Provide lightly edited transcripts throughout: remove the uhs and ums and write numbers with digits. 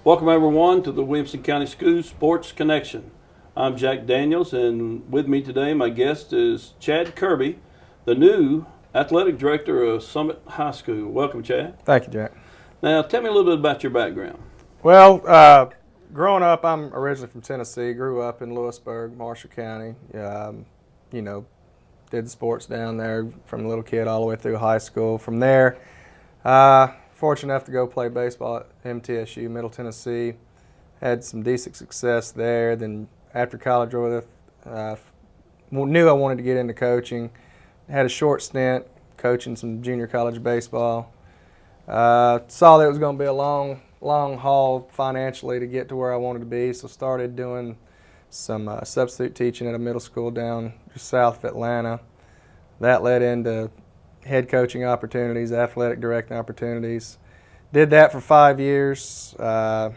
Welcome everyone to the Williamson County Schools Sports Connection. I'm Jack Daniels, and with me today my guest is Chad Kirby, the new athletic director of Summit High School. Welcome, Chad. Thank you, Jack. Now tell me a little bit about your background. Well, growing up, I'm originally from Tennessee. Grew up in Lewisburg, Marshall County. Did the sports down there from a little kid all the way through high school. From there, fortunate enough to go play baseball at MTSU, Middle Tennessee. Had some decent success there. Then after college, knew I wanted to get into coaching. Had a short stint coaching some junior college baseball. Saw that it was going to be a long haul financially to get to where I wanted to be, so started doing some substitute teaching at a middle school down just south of Atlanta. That led into head coaching opportunities, athletic directing opportunities. Did that for 5 years. My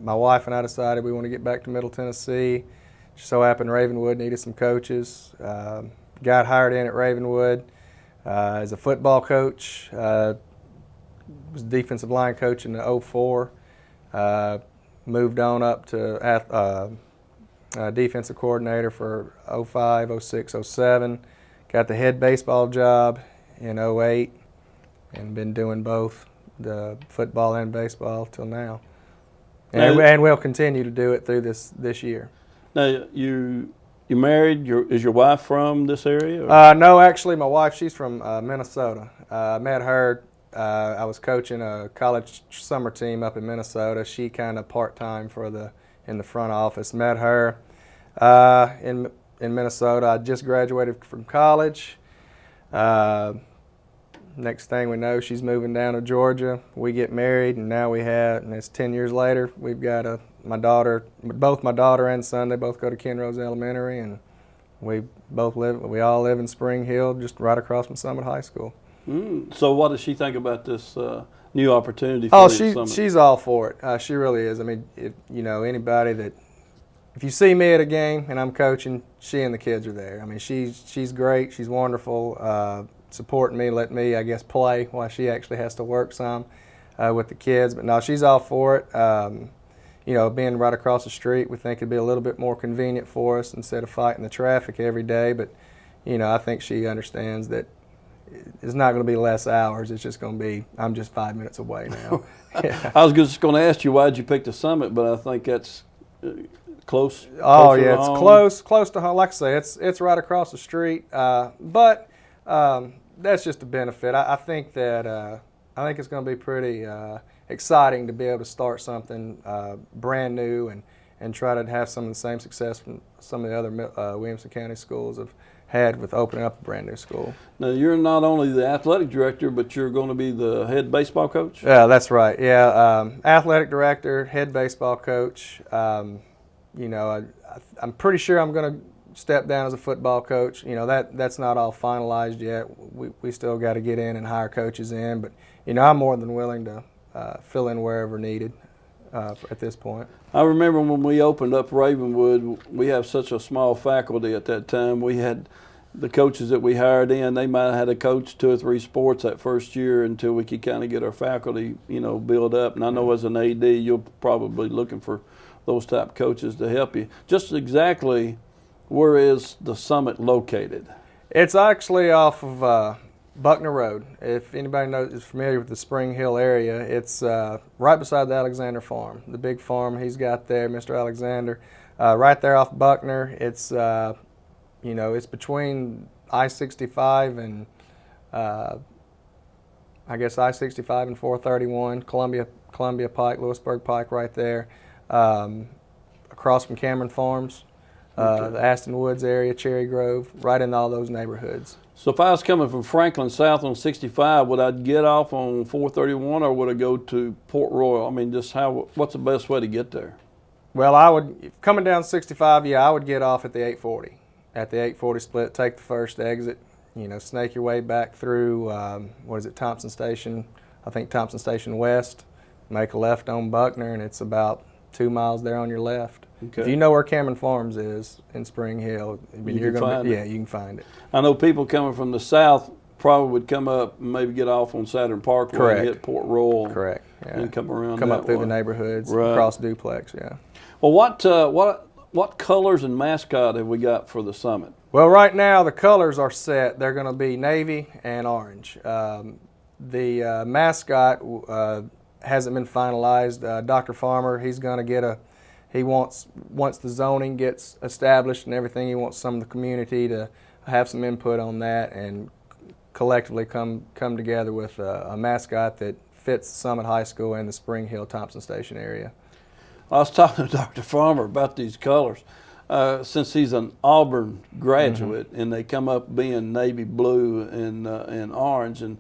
wife and I decided we want to get back to Middle Tennessee. Just so happened Ravenwood needed some coaches. Got hired in at Ravenwood as a football coach. Was defensive line coach in the 2004. Moved on up to defensive coordinator for 2005, 2006, 2007. Got the head baseball job in 2008 and been doing both the football and baseball till now. And we'll continue to do it through this year. Now you married? Is your wife from this area? No, actually, my wife, she's from Minnesota. I met her. I was coaching a college summer team up in Minnesota. She kind of part-time in the front office. Met her in Minnesota. I just graduated from college. Next thing we know, she's moving down to Georgia. We get married, and now and it's 10 years later, we've got both my daughter and son, they both go to Kenrose Elementary, and we all live in Spring Hill, just right across from Summit High School. So what does she think about this new opportunity for Summit? She's all for it. She really is. I mean, anybody if you see me at a game and I'm coaching, she and the kids are there. I mean, she's great. She's wonderful, supporting me, letting me, I guess, play while she actually has to work some with the kids. But no, she's all for it. Being right across the street, we think it'd be a little bit more convenient for us instead of fighting the traffic every day. But, I think she understands that it's not going to be less hours. It's just going to be, I'm just 5 minutes away now. Yeah. I was just going to ask you, why'd you pick the Summit, but I think that's close. Oh, yeah, it's close to home. Like I say, it's right across the street. But that's just a benefit. I think it's going to be pretty exciting to be able to start something brand new and try to have some of the same success from some of the other Williamson County schools have had with opening up a brand new school. Now, you're not only the athletic director, but you're going to be the head baseball coach? Yeah, that's right. Yeah, athletic director, head baseball coach. I'm pretty sure I'm going to step down as a football coach. That's not all finalized yet. We still got to get in and hire coaches in, but I'm more than willing to fill in wherever needed at this point. I remember when we opened up Ravenwood, we have such a small faculty at that time. We had the coaches that we hired in, they might have had a coach 2 or 3 sports that first year until we could kind of get our faculty, build up. And I know as an AD, you're probably looking for those type of coaches to help you. Just exactly where is the Summit located? It's actually off of Buckner Road. If anybody is familiar with the Spring Hill area, it's right beside the Alexander farm, the big farm he's got there, Mr. Alexander. Right there off Buckner. It's it's between I-65 and I-65 and 431, Columbia Pike, Lewisburg Pike, right there, across from Cameron Farms. The Aston Woods area, Cherry Grove, right in all those neighborhoods. So if I was coming from Franklin south on 65, would I get off on 431 or would I go to Port Royal? I mean, what's the best way to get there? Well, coming down 65, I would get off at the 840. At the 840 split, take the first exit, snake your way back through, Thompson Station, I think Thompson Station West, make a left on Buckner, and it's about 2 miles there on your left. Okay. If you know where Cameron Farms is in Spring Hill, you can find it. I know people coming from the south probably would come up and maybe get off on Saturn Parkway Correct. and hit Port Royal. Correct. Yeah. And come around. Come that up through way. the neighborhoods, Right. across Duplex. Yeah. Well, what colors and mascot have we got for the summit? Well, right now the colors are set. They're going to be navy and orange. The mascot hasn't been finalized. Dr. Farmer, he's going to get once the zoning gets established and everything, he wants some of the community to have some input on that and collectively come together with a mascot that fits Summit High School and the Spring Hill Thompson Station area. I was talking to Dr. Farmer about these colors. Since he's an Auburn graduate, and they come up being navy blue and orange, and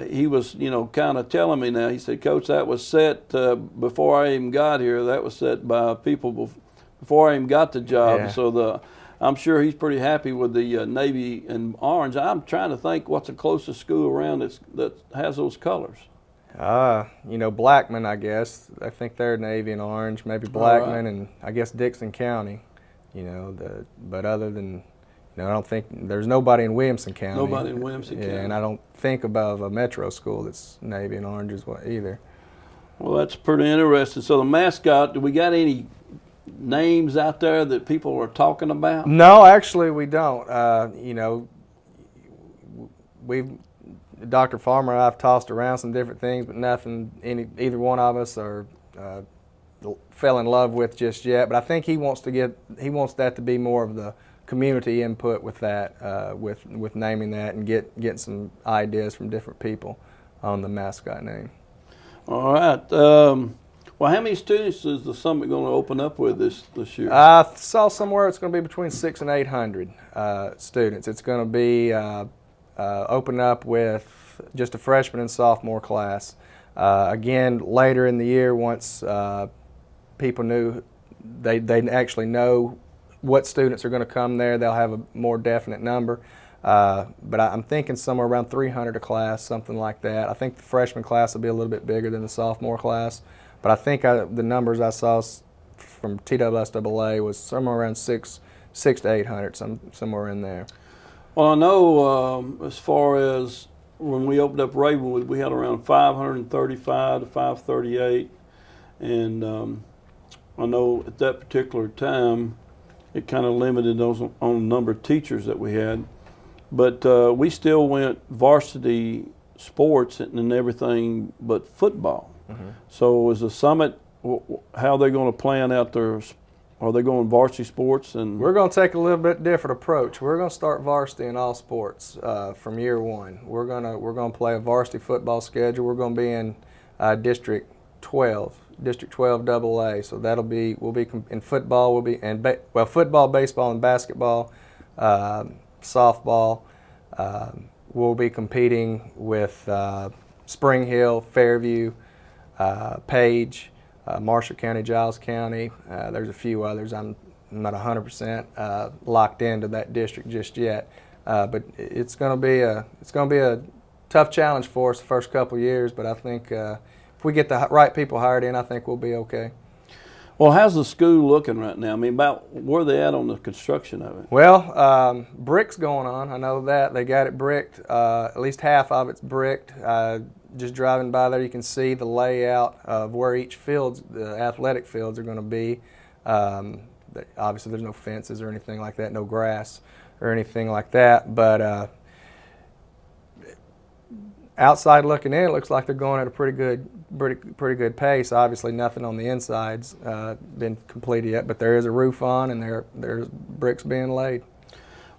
he was, kind of telling me now. He said, "Coach, that was set before I even got here. That was set by people before I even got the job." Yeah. So I'm sure he's pretty happy with the navy and orange. I'm trying to think what's the closest school around that has those colors. Blackman, I guess. I think they're navy and orange. Maybe Blackman, right. And I guess Dixon County. But other than, I don't think there's nobody in Williamson County. Nobody in Williamson County. And I don't think of a metro school that's navy and orange as well either. Well, that's pretty interesting. So the mascot, do we got any names out there that people are talking about? No, actually we don't. Dr. Farmer and I have tossed around some different things, but nothing either one of us are fell in love with just yet. But I think he wants that to be more of the community input with that, with naming that and getting some ideas from different people on the mascot name. All right. Well, how many students is the summit going to open up with this year? I saw somewhere it's going to be between 600 and 800 students. It's going to be open up with just a freshman and sophomore class. Again, later in the year, once people they actually know what students are going to come there, they'll have a more definite number. But I'm thinking somewhere around 300 a class, something like that. I think the freshman class will be a little bit bigger than the sophomore class. But I think the numbers I saw from TWSAA was somewhere around 600 to 800, somewhere in there. Well, I know as far as when we opened up Ravenwood, we had around 535 to 538. And I know at that particular time, it kind of limited those on the number of teachers that we had. But we still went varsity sports and everything but football. Mm-hmm. So is the summit, how are they going to plan out their, are they going varsity sports? And we're going to take a little bit different approach. We're going to start varsity in all sports from year one. We're going to play a varsity football schedule. We're going to be in District 12 AA. So we'll be in football. We'll be in football, baseball, and basketball, softball. We'll be competing with Spring Hill, Fairview, Page, Marshall County, Giles County. There's a few others. I'm not 100% locked into that district just yet, but it's going to be a tough challenge for us the first couple of years. But I think if we get the right people hired in, I think we'll be okay. Well, how's the school looking right now? I mean, about where are they at on the construction of it? Well, brick's going on. I know that. They got it bricked. At least half of it's bricked. Just driving by there, you can see the layout of where each the athletic fields are going to be. Obviously, there's no fences or anything like that, no grass or anything like that. But outside looking in, it looks like they're going at a pretty good pace. Obviously, nothing on the inside's been completed yet, but there is a roof on and there's bricks being laid.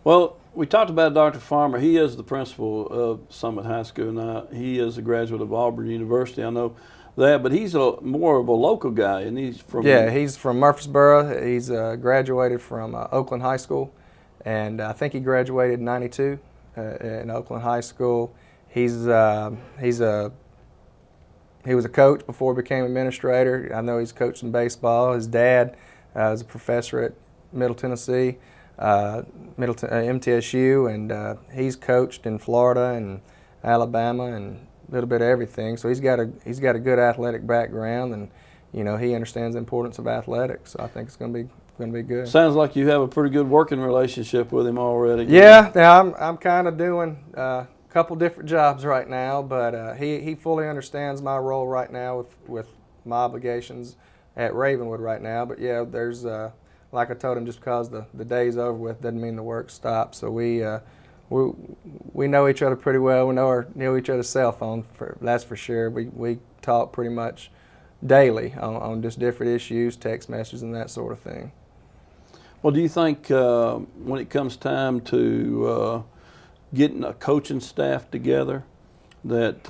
Well, we talked about Dr. Farmer. He is the principal of Summit High School now. He is a graduate of Auburn University. I know that, but he's more of a local guy, and he's from he's from Murfreesboro. He's graduated from Oakland High School, and I think he graduated in '92 in Oakland High School. He was a coach before he became administrator. I know he's coached in baseball. His dad was a professor at Middle Tennessee, MTSU, and he's coached in Florida and Alabama and a little bit of everything. So he's got a good athletic background, and he understands the importance of athletics. So I think it's going to be going to be good. Sounds like you have a pretty good working relationship with him already. Yeah, now I'm kind of doing a couple different jobs right now, but he fully understands my role right now with my obligations at Ravenwood right now. But yeah, there's like I told him, just because the day's over with doesn't mean the work stops. So we know each other pretty well. We know each other's cell phone, that's for sure. We talk pretty much daily on just different issues, text messages, and that sort of thing. Well, do you think when it comes time to getting a coaching staff together, that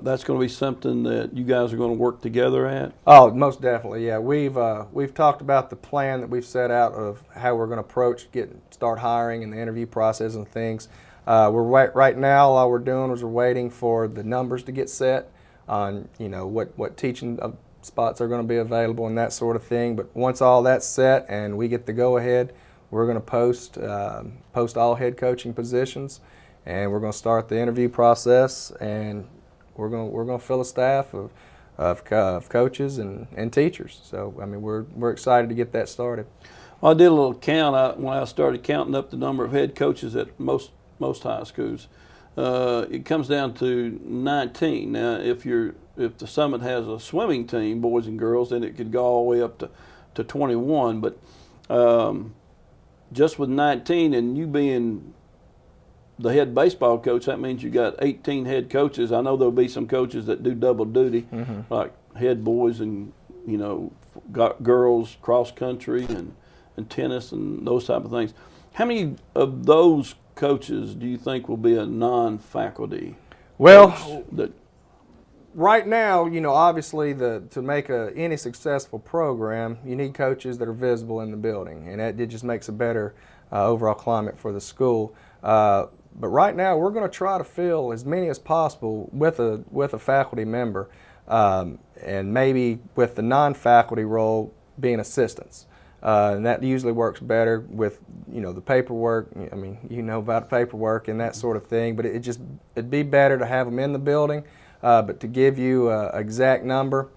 that's going to be something that you guys are going to work together at? Oh, most definitely, yeah. We've talked about the plan that we've set out of how we're going to approach start hiring and the interview process and things. Right now, all we're doing is we're waiting for the numbers to get set on what teaching spots are going to be available and that sort of thing. But once all that's set and we get the go-ahead, we're going to post all head coaching positions, and we're going to start the interview process, and we're going to fill a staff of coaches and teachers. So I mean, we're excited to get that started. Well, I did a little count when I started counting up the number of head coaches at most high schools. It comes down to 19. Now, if the Summit has a swimming team, boys and girls, then it could go all the way up to 21. But just with 19 and you being the head baseball coach, that means you got 18 head coaches. I know there'll be some coaches that do double duty, like head boys and girls cross country and tennis and those type of things. How many of those coaches do you think will be a non-faculty? Well, right now, obviously to make any successful program, you need coaches that are visible in the building, and it just makes a better overall climate for the school. But right now, we're going to try to fill as many as possible with a faculty member, and maybe with the non-faculty role being assistants. And that usually works better with the paperwork. I mean, about paperwork and that sort of thing. But it'd be better to have them in the building. But to give you an exact number,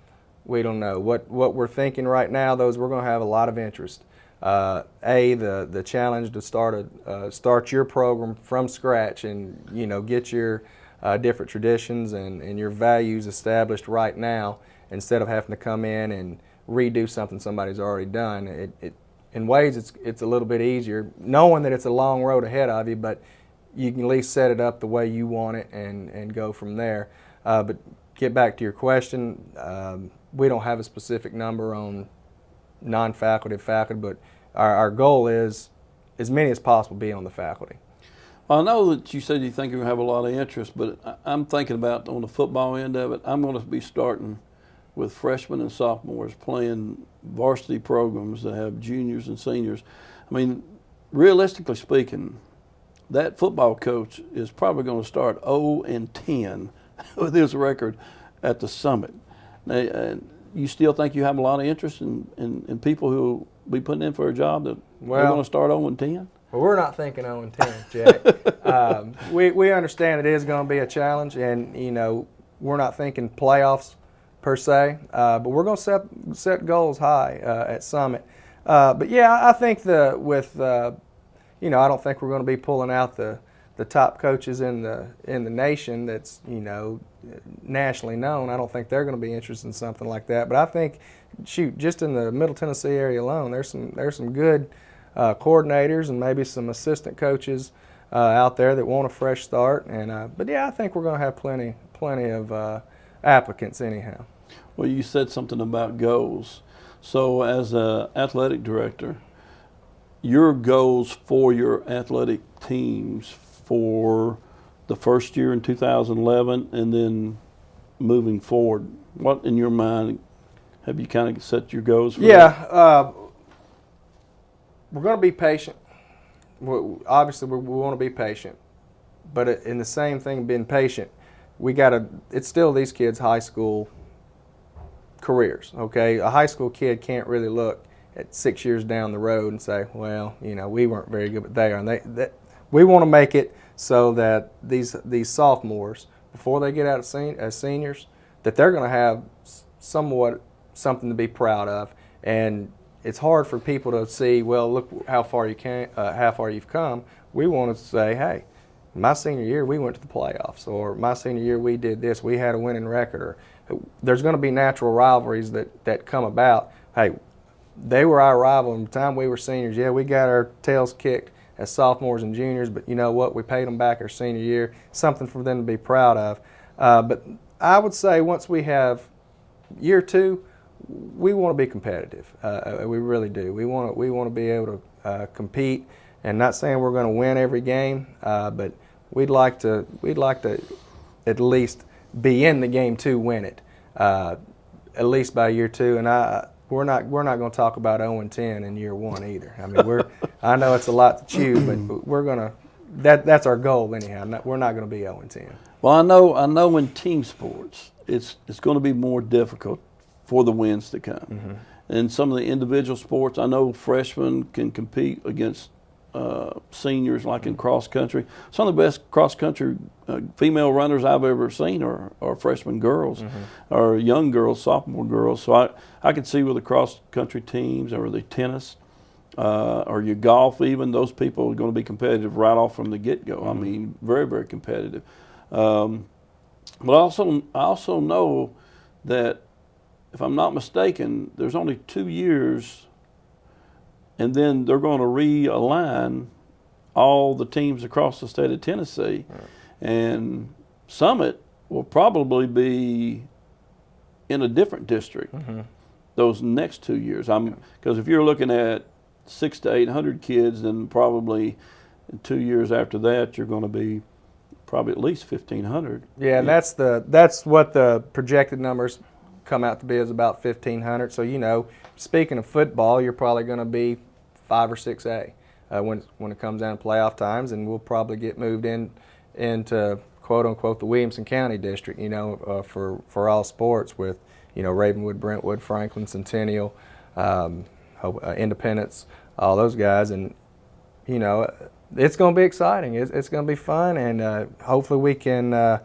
we don't know. What we're thinking right now, though, is we're going to have a lot of interest. The challenge to start your program from scratch and get your different traditions and your values established right now, instead of having to come in and redo something somebody's already done. In ways, it's a little bit easier, knowing that it's a long road ahead of you, but you can at least set it up the way you want it and go from there. But get back to your question, we don't have a specific number on non-faculty, faculty, but our goal is as many as possible be on the faculty. Well, I know that you said you think you're going to have a lot of interest, but I'm thinking about on the football end of it, I'm going to be starting with freshmen and sophomores playing varsity programs that have juniors and seniors. I mean, realistically speaking, that football coach is probably going to start 0-10 with his record at the Summit. Now, you still think you have a lot of interest in people who will be putting in for a job that they're going to start 0-10? Well, we're not thinking 0-10, Jack. We understand it is going to be a challenge, and we're not thinking playoffs per se, but we're going to set goals high at Summit. But yeah, I think I don't think we're going to be pulling out the top coaches in the nation that's nationally known. I don't think they're going to be interested in something like that. But I think, just in the Middle Tennessee area alone, there's some good coordinators and maybe some assistant coaches out there that want a fresh start. But yeah, I think we're going to have plenty of applicants anyhow. Well, you said something about goals. So as an athletic director, your goals for your athletic teams for the first year in 2011 and then moving forward, what in your mind have you kind of set your goals for? Yeah, we're going to be patient. Obviously, we want to be patient. But in the same thing, being patient, it's still these kids' high school careers, okay? A high school kid can't really look at 6 years down the road and say, well, we weren't very good, but they are. And we want to make it so that these sophomores, before they get out as seniors, that they're going to have somewhat something to be proud of. And it's hard for people to see, well, look how far you've come. We want to say, hey, my senior year we went to the playoffs, or my senior year we did this, we had a winning record. Or there's going to be natural rivalries that come about. Hey, they were our rival from the time we were seniors. Yeah, we got our tails kicked as sophomores and juniors, but you know what? We paid them back our senior year. Something for them to be proud of. But I would say once we have year 2, we want to be competitive. We really do. We want to be able to compete. And not saying we're going to win every game, but we'd like to at least be in the game to win it, at least by year 2. And we're not going to talk about 0-10 in year 1 either. I mean, I know it's a lot to chew, but we're going to. That's our goal anyhow. We're not going to be 0-10. Well, I know in team sports it's going to be more difficult for the wins to come. Mm-hmm. In some of the individual sports, I know freshmen can compete against seniors, like in cross country. Some of the best cross country female runners I've ever seen are freshman girls, mm-hmm. or young girls, sophomore girls. So I can see with the cross country teams or the tennis or your golf, even those people are going to be competitive right off from the get go. Mm-hmm. I mean, very, very competitive. But I also know that, if I'm not mistaken, there's only 2 years, and then they're going to realign all the teams across the state of Tennessee. Right. And Summit will probably be in a different district, mm-hmm. those next 2 years. Because if you're looking at 600 to 800 kids, then probably in 2 years after that, you're going to be probably at least 1,500. Yeah, and that's what the projected numbers come out to be, is about 1,500. So, you know, speaking of football, you're probably going to be 5 or 6A when it comes down to playoff times, and we'll probably get moved into quote unquote the Williamson County district, you know, for all sports, with, you know, Ravenwood, Brentwood, Franklin, Centennial, Independence, all those guys. And, you know, it's going to be exciting. It's going to be fun, and hopefully we can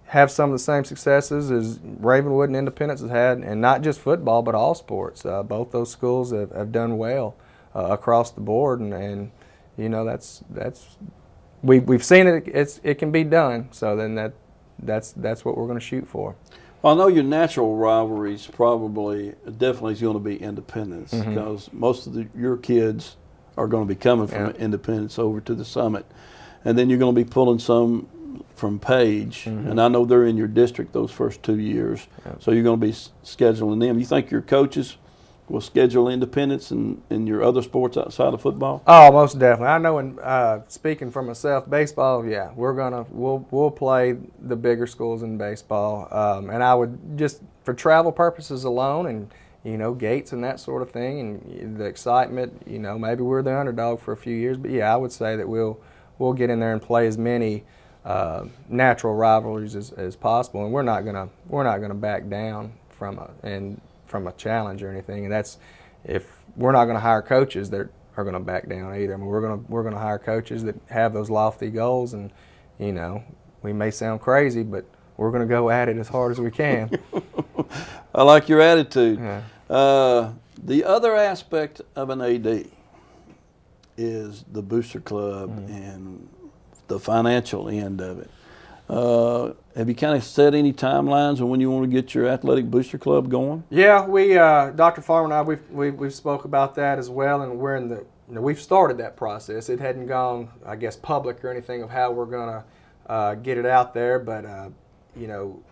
have some of the same successes as Ravenwood and Independence has had, and not just football, but all sports. Both those schools have done well across the board, and you know we've seen it can be done. So then that's what we're going to shoot for. Well, I know your natural rivalries definitely is going to be Independence, mm-hmm. because most of your kids are going to be coming from Independence over to the Summit, and then you're going to be pulling some from Page, mm-hmm. and I know they're in your district those first 2 years, so you're going to be scheduling them. You think your coaches will schedule Independence and your other sports outside of football? Oh, most definitely. I know. In speaking for myself, baseball, yeah, we'll play the bigger schools in baseball, and I would, just for travel purposes alone, and you know, gates and that sort of thing, and the excitement, you know, maybe we're the underdog for a few years, but yeah, I would say that we'll get in there and play as many natural rivalries as possible, and we're not gonna back down from a challenge or anything. And that's, if we're not gonna hire coaches that are gonna back down either. I mean, we're gonna hire coaches that have those lofty goals, and you know, we may sound crazy, but we're gonna go at it as hard as we can. I like your attitude. Yeah. The other aspect of an AD is the booster club, mm-hmm. and the financial end of it. Have you kind of set any timelines on when you want to get your athletic booster club going? Yeah, we Dr. Farmer and I we've spoke about that as well, and we've started that process. It hadn't gone, I guess, public or anything of how we're gonna get it out there, but you know,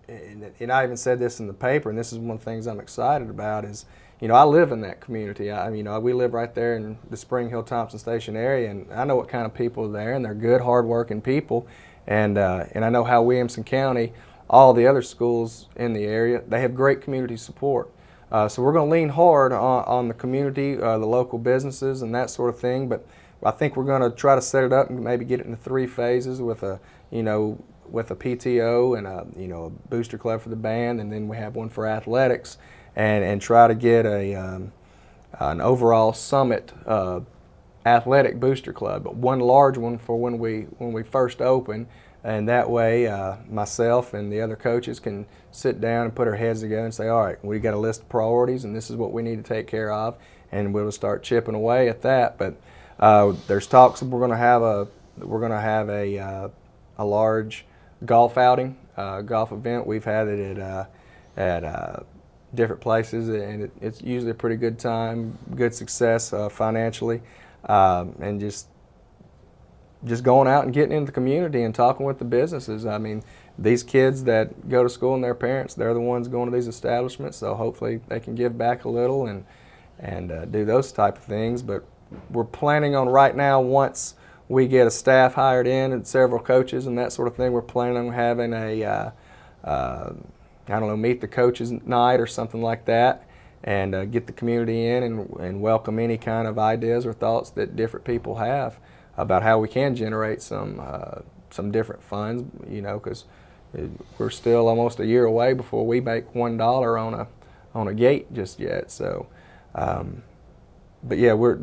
and I even said this in the paper, and this is one of the things I'm excited about is, you know, I live in that community. We live right there in the Spring Hill Thompson Station area, and I know what kind of people are there, and they're good, hard-working people. And I know how Williamson County, all the other schools in the area, they have great community support. So we're going to lean hard on the community, the local businesses, and that sort of thing. But I think we're going to try to set it up and maybe get it into 3 phases with a PTO and a booster club for the band, and then we have one for athletics. And try to get an overall Summit athletic booster club, but one large one for when we first open, And that way, myself and the other coaches can sit down and put our heads together and say, all right, we got a list of priorities, and this is what we need to take care of, and we'll start chipping away at that. But there's talks that we're going to have a large golf outing, golf event. We've had it at different places, and it's usually a pretty good time, good success financially, and just going out and getting into the community and talking with the businesses. I mean, these kids that go to school and their parents, they're the ones going to these establishments, so hopefully they can give back a little and do those type of things. But we're planning on right now, once we get a staff hired in and several coaches and that sort of thing, we're planning on having a, meet the coaches night or something like that, and get the community in and welcome any kind of ideas or thoughts that different people have about how we can generate some different funds, because we're still almost a year away before we make $1 on a gate just yet. So, but yeah, we're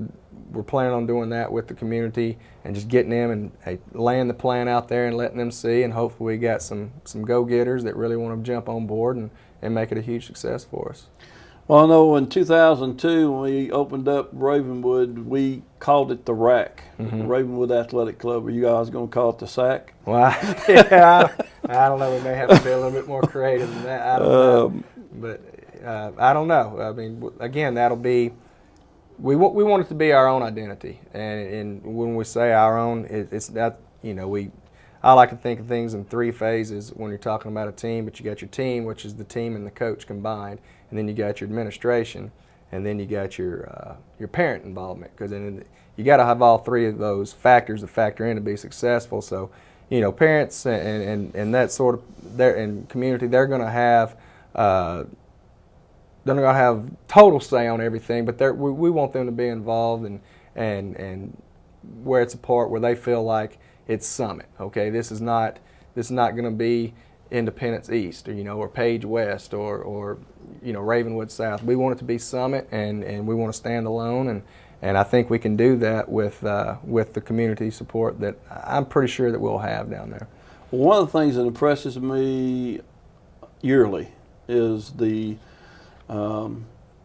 planning on doing that with the community and just getting them and laying the plan out there and letting them see, and hopefully we got some go-getters that really want to jump on board and make it a huge success for us. Well, I know in 2002 when we opened up Ravenwood, we called it the Rack, Ravenwood Athletic Club. Are you guys going to call it the Sack? Well, yeah, I don't know. We may have to be a little bit more creative than that. I don't know. But I don't know. I mean, again, that'll be. We want it to be our own identity, and when we say our own, it's not. I like to think of things in three phases when you're talking about a team. But you got your team, which is the team and the coach combined, and then you got your administration, and then you got your parent involvement, because then you got to have all three of those factors to factor in to be successful. So, parents and that sort of and community, they're going to have total say on everything, but we want them to be involved and where it's a part where they feel like it's Summit. Okay, this is not going to be Independence East or Page West or Ravenwood South. We want it to be Summit, and we want to stand alone, and I think we can do that with the community support that I'm pretty sure that we'll have down there. Well, one of the things that impresses me yearly is the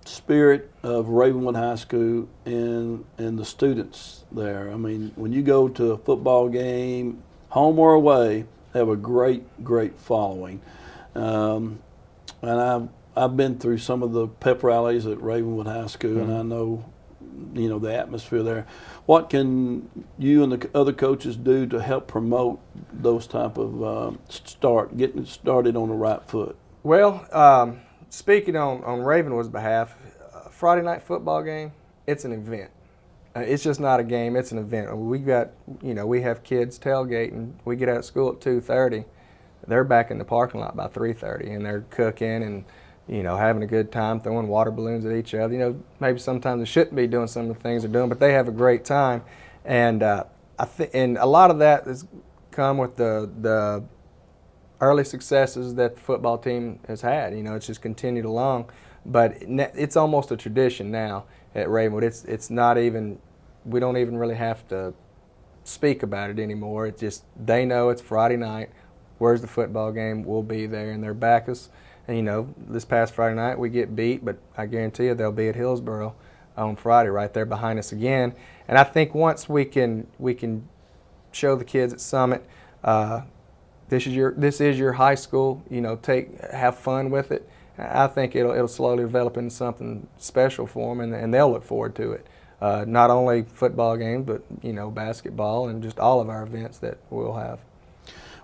spirit of Ravenwood High School and the students there. I mean, when you go to a football game, home or away, they have a great following. And I've been through some of the pep rallies at Ravenwood High School, and I know, the atmosphere there. What can you and the other coaches do to help promote those type of getting started on the right foot? Well, speaking on Ravenwood's behalf, Friday night football game, it's an event. It's just not a game, it's an event. We have kids tailgating. We get out of school at 2:30. They're back in the parking lot by 3:30, and they're cooking and, having a good time, throwing water balloons at each other. Maybe sometimes they shouldn't be doing some of the things they're doing, but they have a great time. And and a lot of that has come with the early successes that the football team has had. It's just continued along. But it's almost a tradition now at Ravenwood. It's not even, we don't even really have to speak about it anymore. It's just, they know it's Friday night. Where's the football game? We'll be there, and they're back us. And this past Friday night we get beat, but I guarantee you they'll be at Hillsboro on Friday, right there behind us again. And I think once we can show the kids at Summit, this is your high school. Have fun with it. I think it'll slowly develop into something special for them, and they'll look forward to it. Not only football games, but basketball and just all of our events that we'll have.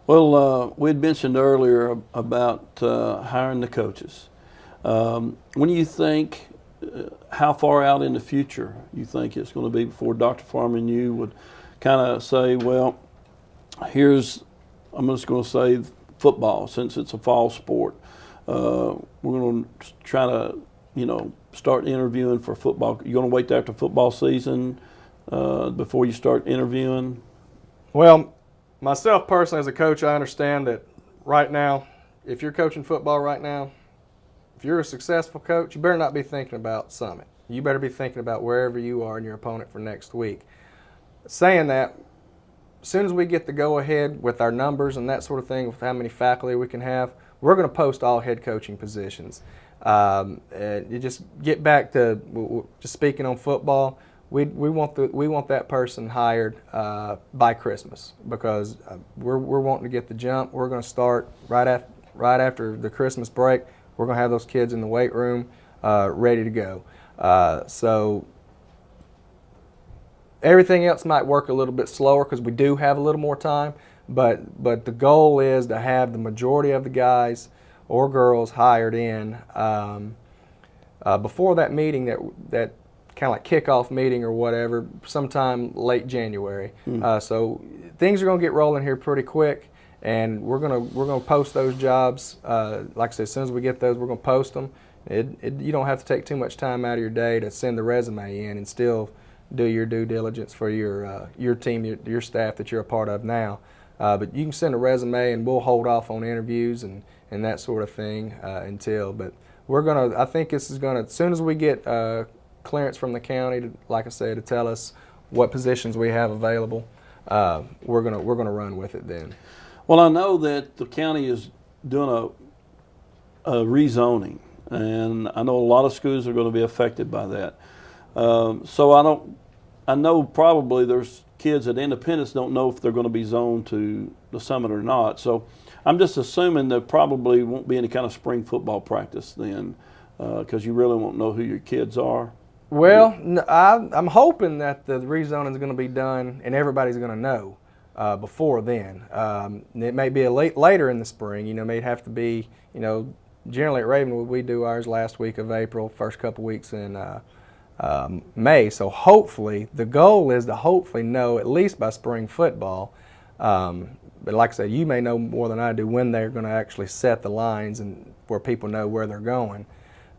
Well, we had mentioned earlier about hiring the coaches. When do you think, how far out in the future you think it's going to be before Dr. Farmer and you would kind of say, well, I'm just going to say football, since it's a fall sport. We're going to try to, start interviewing for football. You're going to wait after football season before you start interviewing? Well, myself personally as a coach, I understand that right now, if you're coaching football right now, if you're a successful coach, you better not be thinking about Summit. You better be thinking about wherever you are and your opponent for next week. Saying that, as soon as we get the go-ahead with our numbers and that sort of thing, with how many faculty we can have, we're going to post all head coaching positions. And you just get back to just speaking on football. We want that person hired by Christmas, because we're wanting to get the jump. We're going to start right after the Christmas break. We're going to have those kids in the weight room ready to go. So everything else might work a little bit slower because we do have a little more time, but the goal is to have the majority of the guys or girls hired in before that meeting, that kind of like kickoff meeting or whatever, sometime late January. So things are going to get rolling here pretty quick, and we're gonna post those jobs. Like I said, as soon as we get those, we're going to post them. You don't have to take too much time out of your day to send the resume in and still do your due diligence for your team, your staff that you're a part of now. But you can send a resume, and we'll hold off on interviews and that sort of thing until. But I think this is gonna, as soon as we get clearance from the county, like I said, to tell us what positions we have available, we're gonna run with it then. Well, I know that the county is doing a rezoning, and I know a lot of schools are going to be affected by that. So I know probably there's kids at Independence don't know if they're going to be zoned to the Summit or not. So I'm just assuming there probably won't be any kind of spring football practice then, because you really won't know who your kids are. Well, I'm hoping that the rezoning is going to be done and everybody's going to know before then. It may be later in the spring. It may have to be, generally at Ravenwood we do ours last week of April, first couple weeks in May. So hopefully, the goal is to hopefully know at least by spring football. But like I said, you may know more than I do when they're going to actually set the lines and where people know where they're going.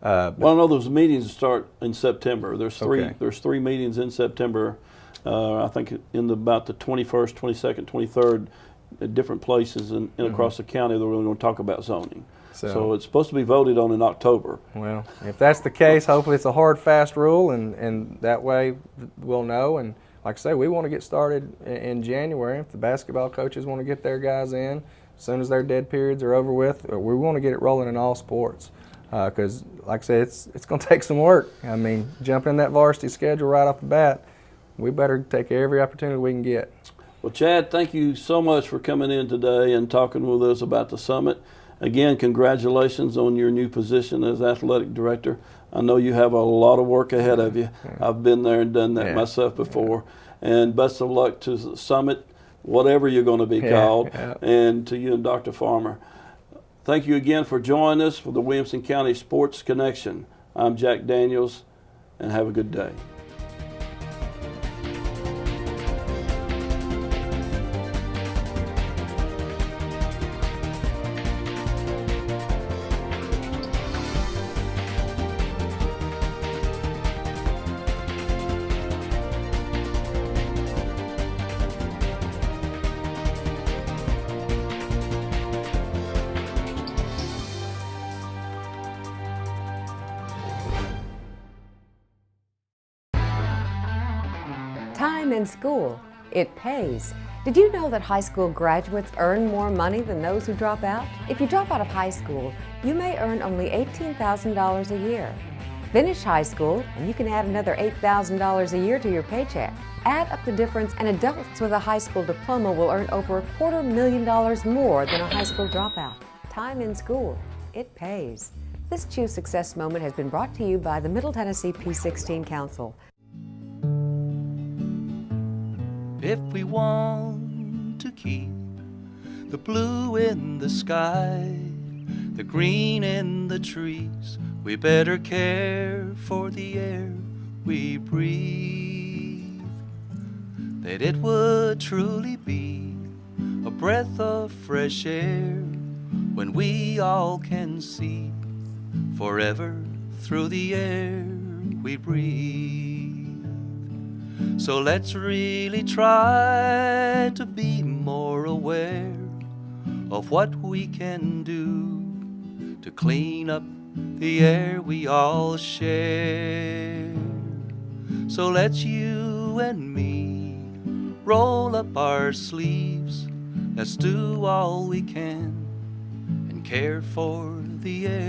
Well, I know those meetings start in September. There's three. Okay. There's 3 meetings in September. I think in about the 21st, 22nd, 23rd, at different places and across the county, they're going to talk about zoning. So it's supposed to be voted on in October. Well, if that's the case, hopefully it's a hard, fast rule, and that way we'll know. And like I say, we want to get started in January. If the basketball coaches want to get their guys in, as soon as their dead periods are over with, we want to get it rolling in all sports. Because, like I said, it's going to take some work. I mean, jumping in that varsity schedule right off the bat, we better take every opportunity we can get. Well, Chad, thank you so much for coming in today and talking with us about the Summit. Again, congratulations on your new position as athletic director. I know you have a lot of work ahead of you. I've been there and done that myself before. And best of luck to the Summit, whatever you're going to be called, and to you and Dr. Farmer. Thank you again for joining us for the Williamson County Sports Connection. I'm Jack Daniels, and have a good day. Time in school, it pays. Did you know that high school graduates earn more money than those who drop out? If you drop out of high school, you may earn only $18,000 a year. Finish high school, and you can add another $8,000 a year to your paycheck. Add up the difference, and adults with a high school diploma will earn over $250,000 more than a high school dropout. Time in school, it pays. This Choose Success moment has been brought to you by the Middle Tennessee P16 Council. If we want to keep the blue in the sky, the green in the trees, we better care for the air we breathe. That it would truly be a breath of fresh air when we all can see forever through the air we breathe. So let's really try to be more aware of what we can do to clean up the air we all share. So let's you and me roll up our sleeves, let's do all we can and care for the air.